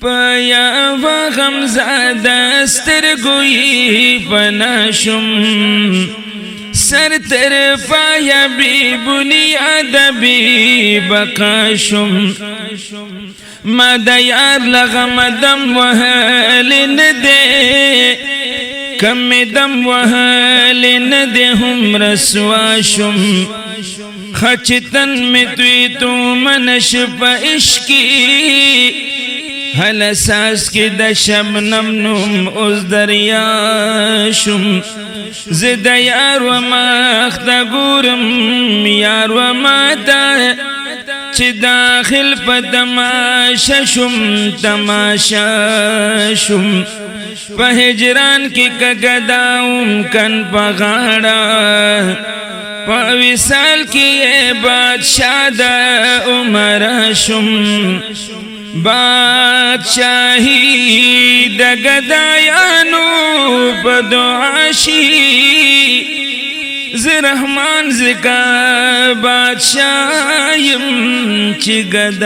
پیا و غمزاده سترگوی پناشم سر تر پایا بی بنیاد بی بقاشم ما دا یار لغم دم وحال ندے کم دم وحال ندے هم رسواشم خچتن میں توی تو منش پا عشقی حل اساس کی دا شبنم نم از دریاشم زد یار و ماخت گورم یار و ماتا چی داخل پا تماشاشم تماشاشم پا ہجران کی کگداؤم کن پا غاڑا پا وصال کی اے بادشاہ دا عمراشم بادشاہی دا گدایانو پا دعاشی زرحمان زکا بادشاہیم چی گداشم